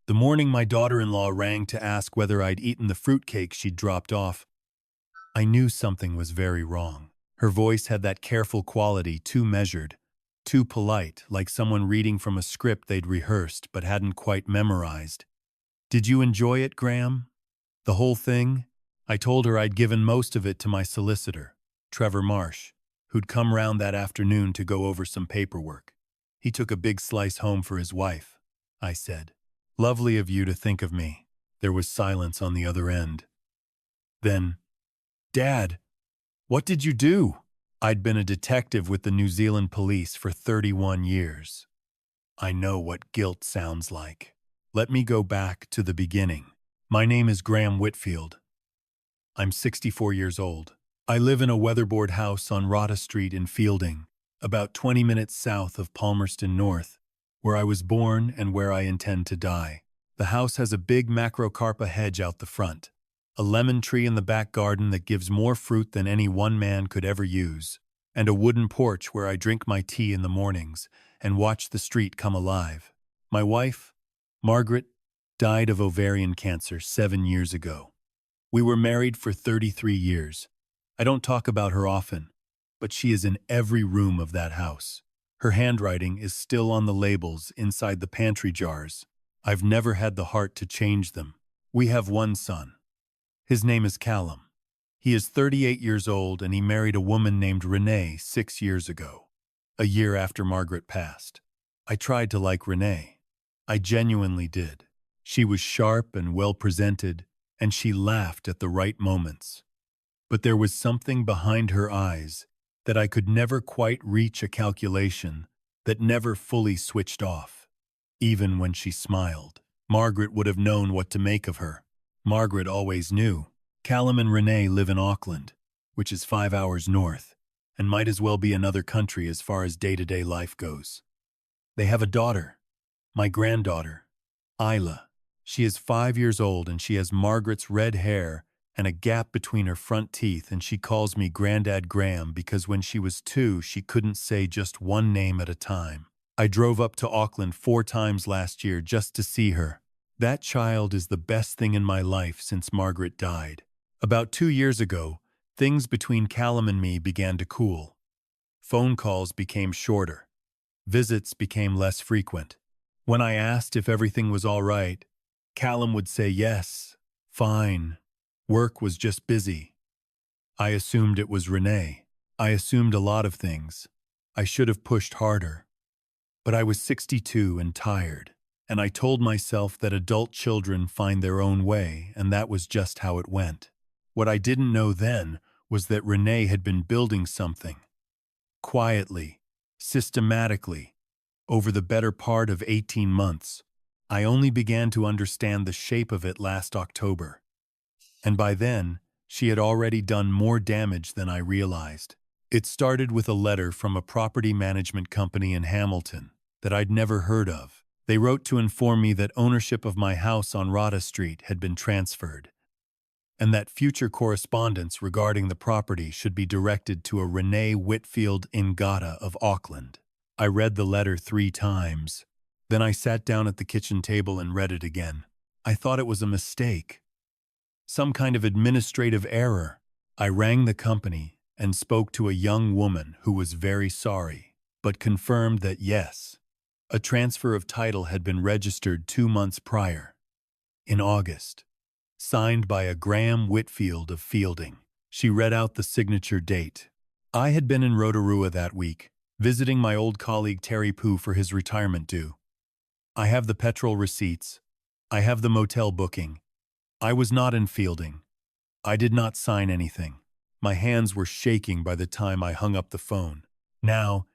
The morning my daughter-in-law rang to ask whether I'd eaten the fruitcake she'd dropped off, I knew something was very wrong. Her voice had that careful quality, too measured, too polite, like someone reading from a script they'd rehearsed but hadn't quite memorized. "Did you enjoy it, Graham? The whole thing?" I told her I'd given most of it to my solicitor, Trevor Marsh, who'd come round that afternoon to go over some paperwork. "He took a big slice home for his wife," I said. "Lovely of you to think of me." There was silence on the other end. Then, "Dad, what did you do?" I'd been a detective with the New Zealand police for 31 years. I know what guilt sounds like. Let me go back to the beginning. My name is Graham Whitfield. I'm 64 years old. I live in a weatherboard house on Rada Street in Fielding, about 20 minutes south of Palmerston North, where I was born and where I intend to die. The house has a big macrocarpa hedge out the front, a lemon tree in the back garden that gives more fruit than any one man could ever use, and a wooden porch where I drink my tea in the mornings and watch the street come alive. My wife, Margaret, died of ovarian cancer 7 years ago. We were married for 33 years. I don't talk about her often, but she is in every room of that house. Her handwriting is still on the labels inside the pantry jars. I've never had the heart to change them. We have one son. His name is Callum. He is 38 years old and he married a woman named Renee 6 years ago, a year after Margaret passed. I tried to like Renee. I genuinely did. She was sharp and well-presented, and she laughed at the right moments. But there was something behind her eyes that I could never quite reach a calculation, that never fully switched off. Even when she smiled, Margaret would have known what to make of her. Margaret always knew. Callum and Renee live in Auckland, which is 5 hours north, and might as well be another country as far as day-to-day life goes. They have a daughter, my granddaughter, Isla. She is 5 years old and she has Margaret's red hair and a gap between her front teeth, and she calls me Grandad Graham because when she was 2, she couldn't say just one name at a time. I drove up to Auckland 4 times last year just to see her. That child is the best thing in my life since Margaret died. About 2 years ago, things between Callum and me began to cool. Phone calls became shorter. Visits became less frequent. When I asked if everything was all right, Callum would say yes, fine. Work was just busy. I assumed it was Renee. I assumed a lot of things. I should have pushed harder. But I was 62 and tired, and I told myself that adult children find their own way, and that was just how it went. What I didn't know then was that Renee had been building something. Quietly, systematically, over the better part of 18 months. I only began to understand the shape of it last October. And by then, she had already done more damage than I realized. It started with a letter from a property management company in Hamilton that I'd never heard of. They wrote to inform me that ownership of my house on Rada Street had been transferred, and that future correspondence regarding the property should be directed to a Renee Whitfield Ngata of Auckland. I read the letter 3 times. Then I sat down at the kitchen table and read it again. I thought it was a mistake. Some kind of administrative error. I rang the company and spoke to a young woman who was very sorry, but confirmed that yes, a transfer of title had been registered 2 months prior, in August, signed by a Graham Whitfield of Fielding. She read out the signature date. I had been in Rotorua that week, visiting my old colleague Terry Pooh for his retirement due. I have the petrol receipts. I have the motel booking. I was not in Fielding. I did not sign anything. My hands were shaking by the time I hung up the phone. Now,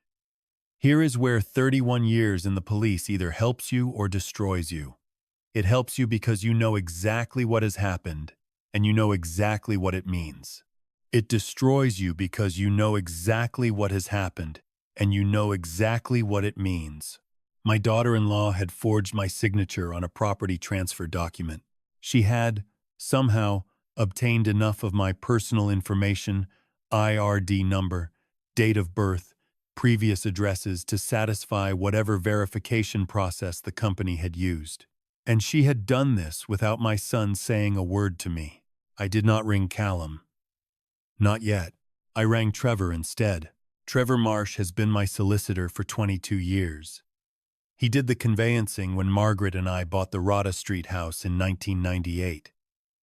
here is where 31 years in the police either helps you or destroys you. It helps you because you know exactly what has happened, and you know exactly what it means. It destroys you because you know exactly what has happened, and you know exactly what it means. My daughter-in-law had forged my signature on a property transfer document. She had, somehow, obtained enough of my personal information, IRD number, date of birth, previous addresses to satisfy whatever verification process the company had used. And she had done this without my son saying a word to me. I did not ring Callum. Not yet. I rang Trevor instead. Trevor Marsh has been my solicitor for 22 years. He did the conveyancing when Margaret and I bought the Rada Street house in 1998.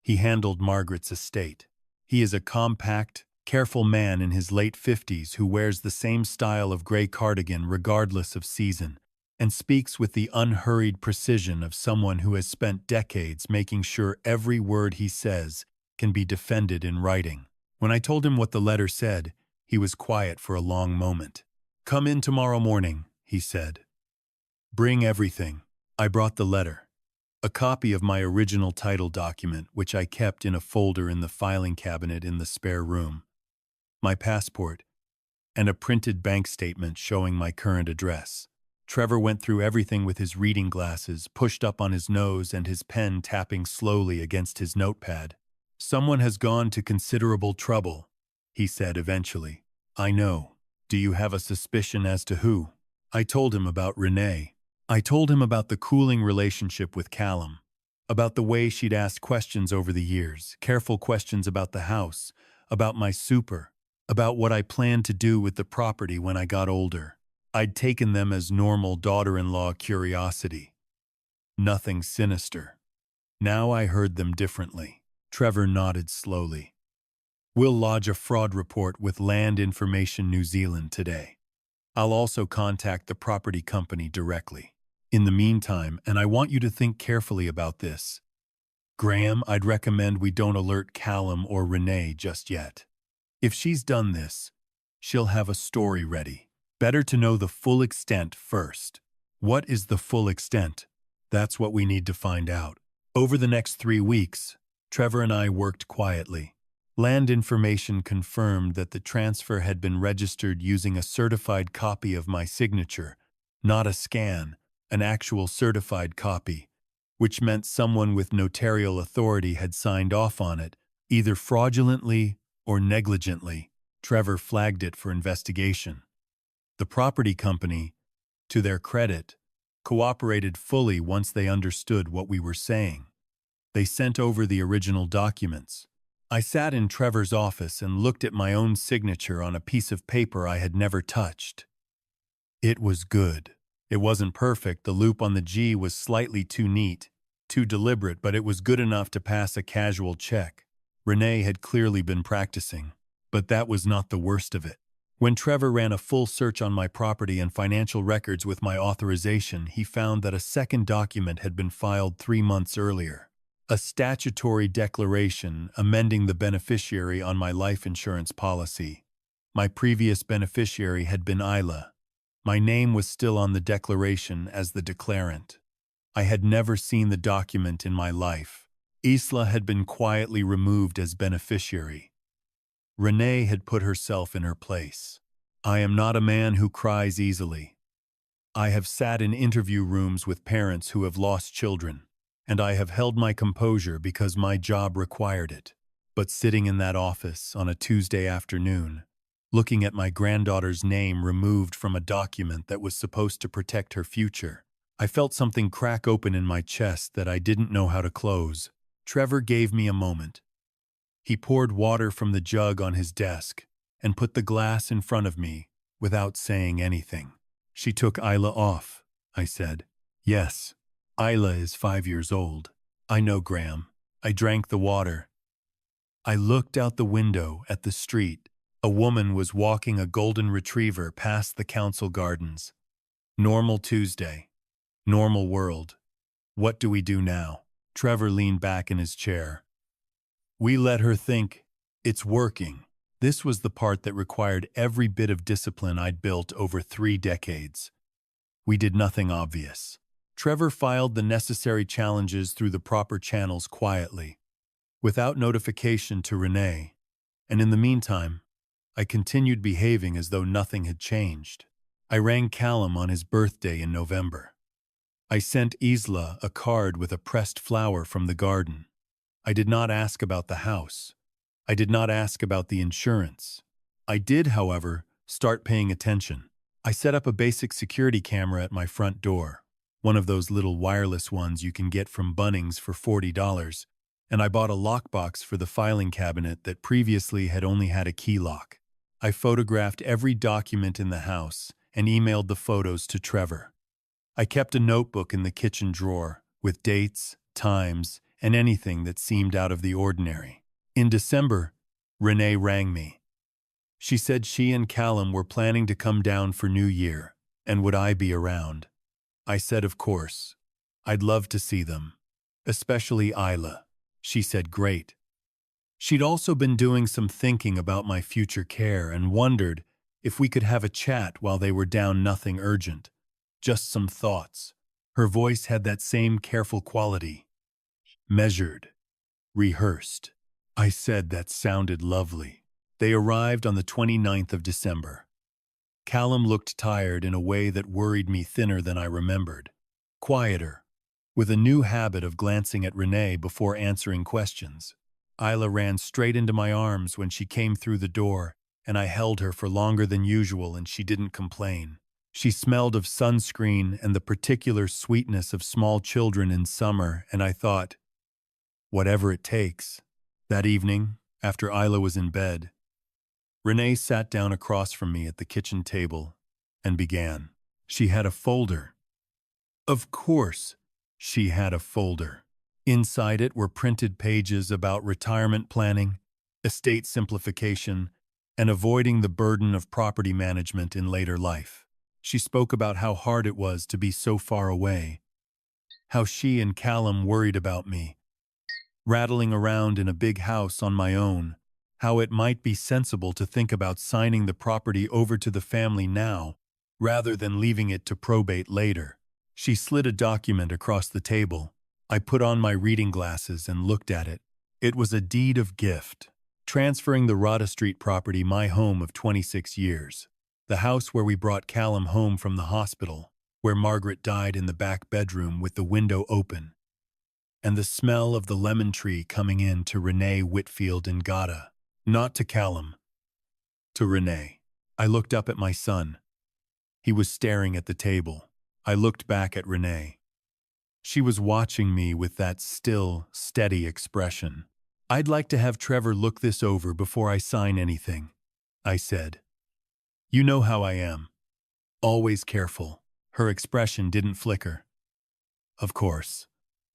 He handled Margaret's estate. He is a compact, careful man in his late 50s who wears the same style of gray cardigan regardless of season, and speaks with the unhurried precision of someone who has spent decades making sure every word he says can be defended in writing. When I told him what the letter said, he was quiet for a long moment. "Come in tomorrow morning," he said. "Bring everything." I brought the letter. A copy of my original title document, which I kept in a folder in the filing cabinet in the spare room, my passport, and a printed bank statement showing my current address. Trevor went through everything with his reading glasses pushed up on his nose and his pen tapping slowly against his notepad. "Someone has gone to considerable trouble," he said eventually. "I know. Do you have a suspicion as to who?" I told him about Renee. I told him about the cooling relationship with Callum, about the way she'd asked questions over the years, careful questions about the house, about my super, about what I planned to do with the property when I got older. I'd taken them as normal daughter-in-law curiosity. Nothing sinister. Now I heard them differently. Trevor nodded slowly. "We'll lodge a fraud report with Land Information New Zealand today. I'll also contact the property company directly. In the meantime, and I want you to think carefully about this, Graham, I'd recommend we don't alert Callum or Renee just yet. If she's done this, she'll have a story ready. Better to know the full extent first." What is the full extent? That's what we need to find out. Over the next 3 weeks, Trevor and I worked quietly. Land Information confirmed that the transfer had been registered using a certified copy of my signature, not a scan, an actual certified copy, which meant someone with notarial authority had signed off on it, either fraudulently or negligently. Trevor flagged it for investigation. The property company, to their credit, cooperated fully once they understood what we were saying. They sent over the original documents. I sat in Trevor's office and looked at my own signature on a piece of paper I had never touched. It was good. It wasn't perfect. The loop on the G was slightly too neat, too deliberate, but it was good enough to pass a casual check. Renee had clearly been practicing, but that was not the worst of it. When Trevor ran a full search on my property and financial records with my authorization, he found that a second document had been filed 3 months earlier. A statutory declaration amending the beneficiary on my life insurance policy. My previous beneficiary had been Isla. My name was still on the declaration as the declarant. I had never seen the document in my life. Isla had been quietly removed as beneficiary. Renee had put herself in her place. I am not a man who cries easily. I have sat in interview rooms with parents who have lost children, and I have held my composure because my job required it. But sitting in that office on a Tuesday afternoon, looking at my granddaughter's name removed from a document that was supposed to protect her future, I felt something crack open in my chest that I didn't know how to close. Trevor gave me a moment. He poured water from the jug on his desk and put the glass in front of me without saying anything. "She took Isla off," I said. "Yes. Isla is 5 years old. I know, Graham." I drank the water. I looked out the window at the street. A woman was walking a golden retriever past the council gardens. Normal Tuesday. Normal world. What do we do now? Trevor leaned back in his chair. We let her think, it's working. This was the part that required every bit of discipline I'd built over 3 decades. We did nothing obvious. Trevor filed the necessary challenges through the proper channels quietly, without notification to Renee, and in the meantime, I continued behaving as though nothing had changed. I rang Callum on his birthday in November. I sent Isla a card with a pressed flower from the garden. I did not ask about the house. I did not ask about the insurance. I did, however, start paying attention. I set up a basic security camera at my front door. one of those little wireless ones you can get from Bunnings for $40, and I bought a lockbox for the filing cabinet that previously had only had a key lock. I photographed every document in the house and emailed the photos to Trevor. I kept a notebook in the kitchen drawer with dates, times, and anything that seemed out of the ordinary. In December, Renee rang me. She said she and Callum were planning to come down for New Year, and would I be around? I said of course. I'd love to see them. Especially Isla. She said great. She'd also been doing some thinking about my future care and wondered if we could have a chat while they were down. Nothing urgent. Just some thoughts. Her voice had that same careful quality. Measured. Rehearsed. I said that sounded lovely. They arrived on the 29th of December. Callum looked tired in a way that worried me, thinner than I remembered. Quieter, with a new habit of glancing at Renee before answering questions. Isla ran straight into my arms when she came through the door, and I held her for longer than usual, and she didn't complain. She smelled of sunscreen and the particular sweetness of small children in summer, and I thought, whatever it takes. That evening, after Isla was in bed, Renee sat down across from me at the kitchen table and began. She had a folder. Of course, she had a folder. Inside it were printed pages about retirement planning, estate simplification, and avoiding the burden of property management in later life. She spoke about how hard it was to be so far away, how she and Callum worried about me, rattling around in a big house on my own, how it might be sensible to think about signing the property over to the family now, rather than leaving it to probate later. She slid a document across the table. I put on my reading glasses and looked at it. It was a deed of gift, transferring the Rada Street property, my home of 26 years, the house where we brought Callum home from the hospital, where Margaret died, in the back bedroom with the window open, and the smell of the lemon tree coming in, to Renee, Whitfield, and Gata. Not to Callum. To Renee. I looked up at my son. He was staring at the table. I looked back at Renee. She was watching me with that still, steady expression. I'd like to have Trevor look this over before I sign anything, I said. You know how I am. Always careful. Her expression didn't flicker. Of course.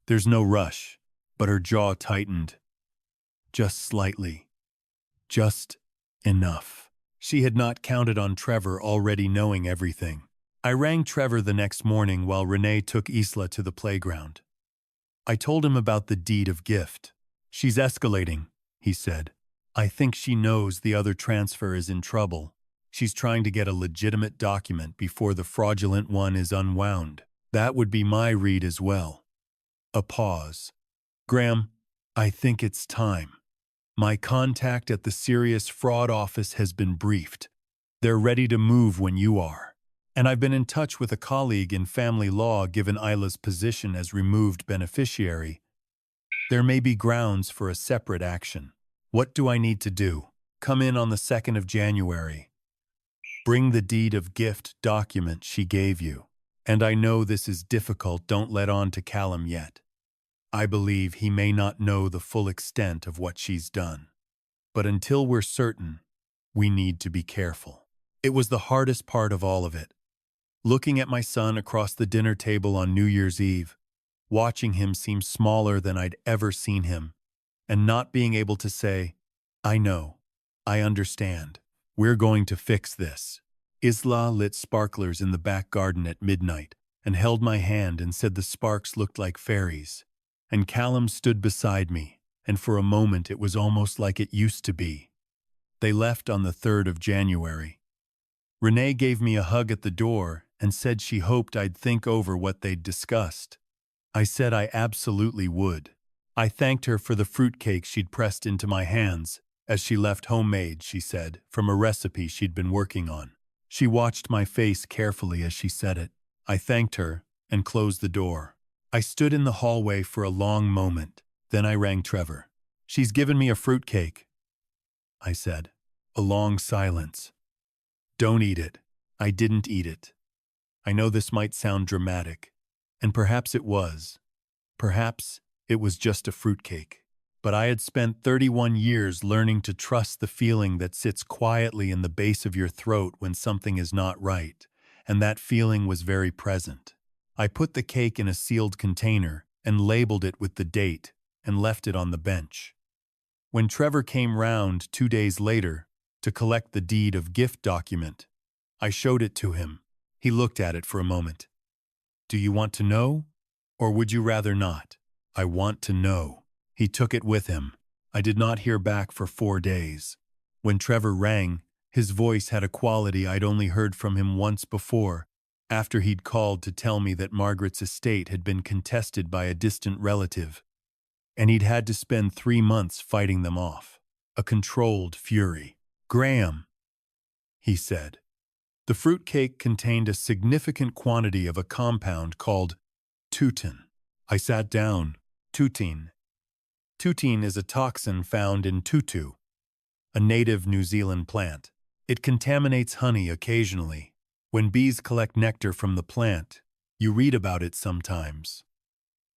There's no rush, but her jaw tightened. Just slightly. Just enough. She had not counted on Trevor already knowing everything. I rang Trevor the next morning while Renee took Isla to the playground. I told him about the deed of gift. She's escalating, he said. I think she knows the other transfer is in trouble. She's trying to get a legitimate document before the fraudulent one is unwound. That would be my read as well. A pause. Graham, I think it's time. My contact at the Serious Fraud Office has been briefed. They're ready to move when you are. And I've been in touch with a colleague in family law. Given Isla's position as removed beneficiary, there may be grounds for a separate action. What do I need to do? Come in on the 2nd of January. Bring the deed of gift document she gave you. And I know this is difficult. Don't let on to Callum yet. I believe he may not know the full extent of what she's done. But until we're certain, we need to be careful. It was the hardest part of all of it. Looking at my son across the dinner table on New Year's Eve, watching him seem smaller than I'd ever seen him, and not being able to say, I know, I understand, we're going to fix this. Isla lit sparklers in the back garden at midnight and held my hand and said the sparks looked like fairies. And Callum stood beside me, and for a moment it was almost like it used to be. They left on the 3rd of January. Renee gave me a hug at the door and said she hoped I'd think over what they'd discussed. I said I absolutely would. I thanked her for the fruitcake she'd pressed into my hands, as she left, homemade, she said, from a recipe she'd been working on. She watched my face carefully as she said it. I thanked her and closed the door. I stood in the hallway for a long moment. Then I rang Trevor. She's given me a fruitcake, I said. A long silence. Don't eat it. I didn't eat it. I know this might sound dramatic, And perhaps it was. Perhaps it was just a fruitcake. But I had spent 31 years learning to trust the feeling that sits quietly in the base of your throat when something is not right, and that feeling was very present. I put the cake in a sealed container and labeled it with the date and left it on the bench. When Trevor came round 2 days later to collect the deed of gift document, I showed it to him. He looked at it for a moment. "Do you want to know? Or would you rather not?" "I want to know." He took it with him. I did not hear back for 4 days. When Trevor rang, his voice had a quality I'd only heard from him once before, after he'd called to tell me that Margaret's estate had been contested by a distant relative, and he'd had to spend 3 months fighting them off. A controlled fury. "Graham," he said. The fruitcake contained a significant quantity of a compound called tutin. I sat down. Tutin. Tutin is a toxin found in tutu, a native New Zealand plant. It contaminates honey occasionally. When bees collect nectar from the plant, you read about it sometimes.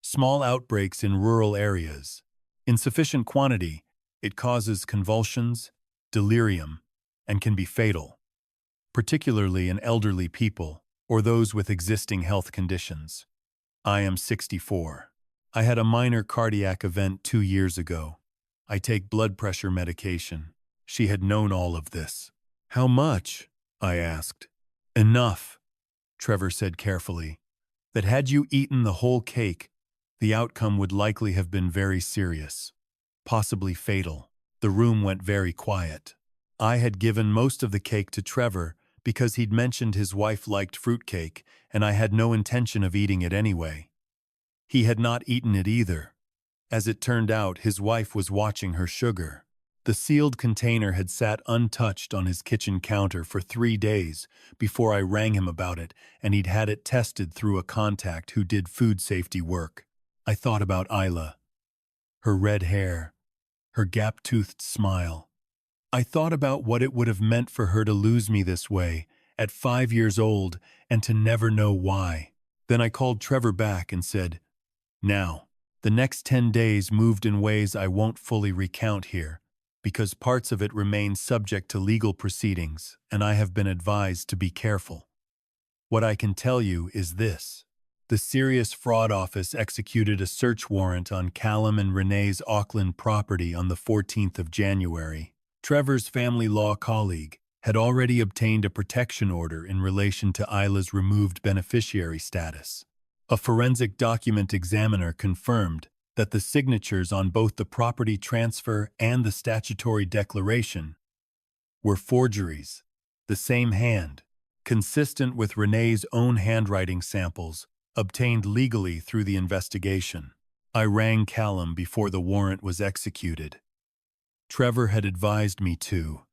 Small outbreaks in rural areas. In sufficient quantity, it causes convulsions, delirium, and can be fatal, particularly in elderly people or those with existing health conditions. I am 64. I had a minor cardiac event 2 years ago. I take blood pressure medication. She had known all of this. "How much?" I asked. "Enough," Trevor said carefully, "that had you eaten the whole cake, the outcome would likely have been very serious, possibly fatal." The room went very quiet. I had given most of the cake to Trevor because he'd mentioned his wife liked fruitcake, and I had no intention of eating it anyway. He had not eaten it either. As it turned out, his wife was watching her sugar. The sealed container had sat untouched on his kitchen counter for 3 days before I rang him about it, and he'd had it tested through a contact who did food safety work. I thought about Isla, her red hair, her gap-toothed smile. I thought about what it would have meant for her to lose me this way, at 5 years old, and to never know why. Then I called Trevor back and said, "Now, the next 10 days moved in ways I won't fully recount here, because parts of it remain subject to legal proceedings, and I have been advised to be careful. What I can tell you is this. The Serious Fraud Office executed a search warrant on Callum and Renee's Auckland property on the 14th of January. Trevor's family law colleague had already obtained a protection order in relation to Isla's removed beneficiary status. A forensic document examiner confirmed that the signatures on both the property transfer and the statutory declaration were forgeries, the same hand, consistent with Renee's own handwriting samples, obtained legally through the investigation. I rang Callum before the warrant was executed. Trevor had advised me to,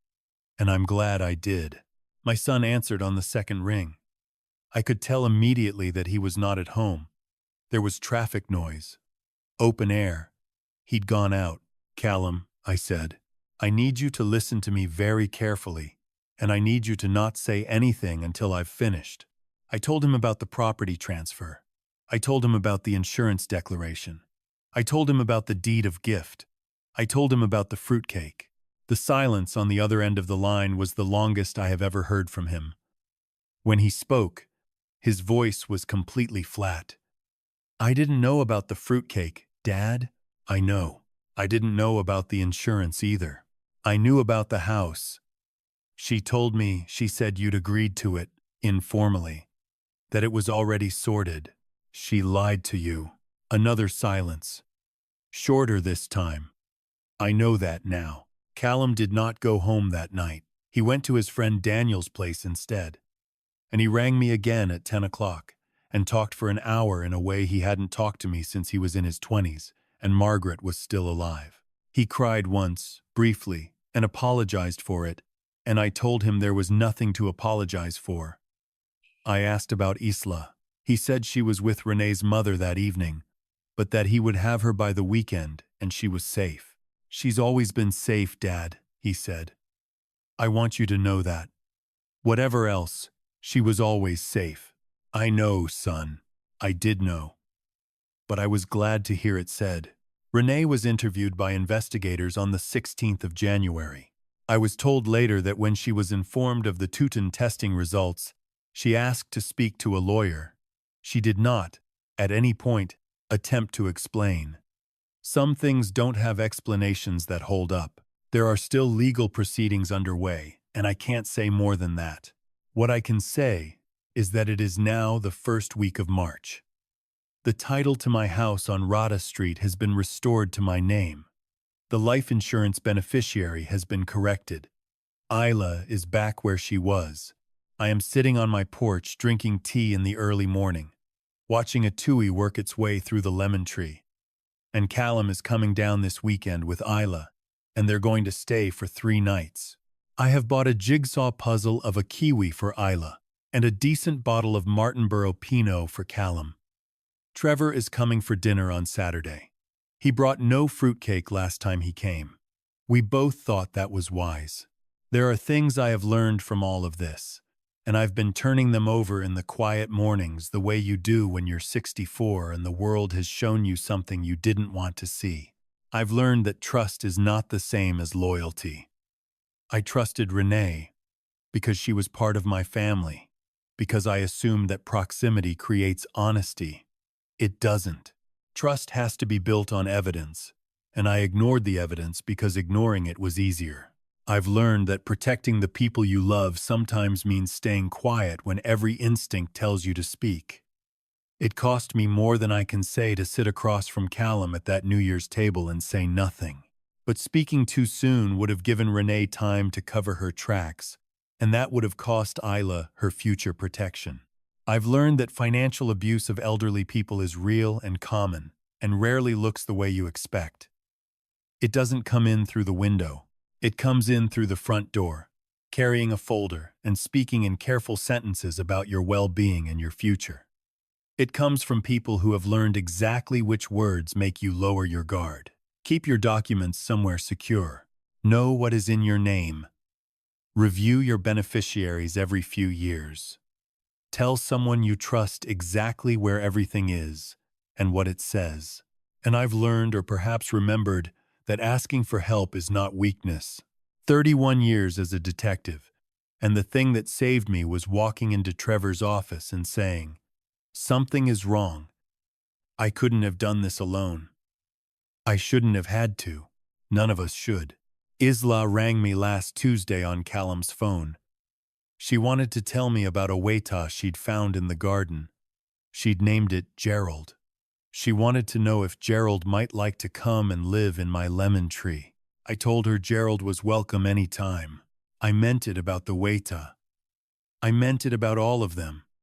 and I'm glad I did. My son answered on the second ring. I could tell immediately that he was not at home. There was traffic noise. Open air. He'd gone out. "Callum," I said, "I need you to listen to me very carefully, and I need you to not say anything until I've finished." I told him about the property transfer. I told him about the insurance declaration. I told him about the deed of gift. I told him about the fruitcake. The silence on the other end of the line was the longest I have ever heard from him. When he spoke, his voice was completely flat. "I didn't know about the fruitcake, Dad." "I know. I didn't know about the insurance either. I knew about the house. She told me, she said you'd agreed to it, informally, that it was already sorted. She lied to you." Another silence. Shorter this time. I know that now. Callum did not go home that night. He went to his friend Daniel's place instead. And he rang me again at 10 o'clock and talked for an hour in a way he hadn't talked to me since he was in his 20s and Margaret was still alive. He cried once, briefly, and apologized for it, and I told him there was nothing to apologize for. I asked about Isla. He said she was with Renee's mother that evening, but that he would have her by the weekend and she was safe. "She's always been safe, Dad," he said. "I want you to know that. Whatever else, she was always safe." "I know, son. I did know, but I was glad to hear it said. Renee was interviewed by investigators on the 16th of January. I was told later that when she was informed of the Teuton testing results, she asked to speak to a lawyer. She did not, at any point, attempt to explain. Some things don't have explanations that hold up. There are still legal proceedings underway, and I can't say more than that. What I can say is that it is now the first week of March. The title to my house on Rada Street has been restored to my name. The life insurance beneficiary has been corrected. Isla is back where she was. I am sitting on my porch drinking tea in the early morning, watching a tui work its way through the lemon tree. And Callum is coming down this weekend with Isla, and they're going to stay for 3 nights. I have bought a jigsaw puzzle of a kiwi for Isla, and a decent bottle of Martinborough Pinot for Callum. Trevor is coming for dinner on Saturday. He brought no fruitcake last time he came. We both thought that was wise. There are things I have learned from all of this, and I've been turning them over in the quiet mornings the way you do when you're 64 and the world has shown you something you didn't want to see. I've learned that trust is not the same as loyalty. I trusted Renee because she was part of my family, because I assumed that proximity creates honesty. It doesn't. Trust has to be built on evidence, and I ignored the evidence because ignoring it was easier. I've learned that protecting the people you love sometimes means staying quiet when every instinct tells you to speak. It cost me more than I can say to sit across from Callum at that New Year's table and say nothing. But speaking too soon would have given Renee time to cover her tracks, and that would have cost Isla her future protection. I've learned that financial abuse of elderly people is real and common, and rarely looks the way you expect. It doesn't come in through the window. It comes in through the front door, carrying a folder and speaking in careful sentences about your well-being and your future. It comes from people who have learned exactly which words make you lower your guard. Keep your documents somewhere secure. Know what is in your name. Review your beneficiaries every few years. Tell someone you trust exactly where everything is and what it says. And I've learned, or perhaps remembered, that asking for help is not weakness. 31 years as a detective, and the thing that saved me was walking into Trevor's office and saying, "Something is wrong. I couldn't have done this alone. I shouldn't have had to. None of us should." Isla rang me last Tuesday on Callum's phone. She wanted to tell me about a waita she'd found in the garden. She'd named it Gerald. She wanted to know if Gerald might like to come and live in my lemon tree. I told her Gerald was welcome any time. I meant it about the waita. I meant it about all of them.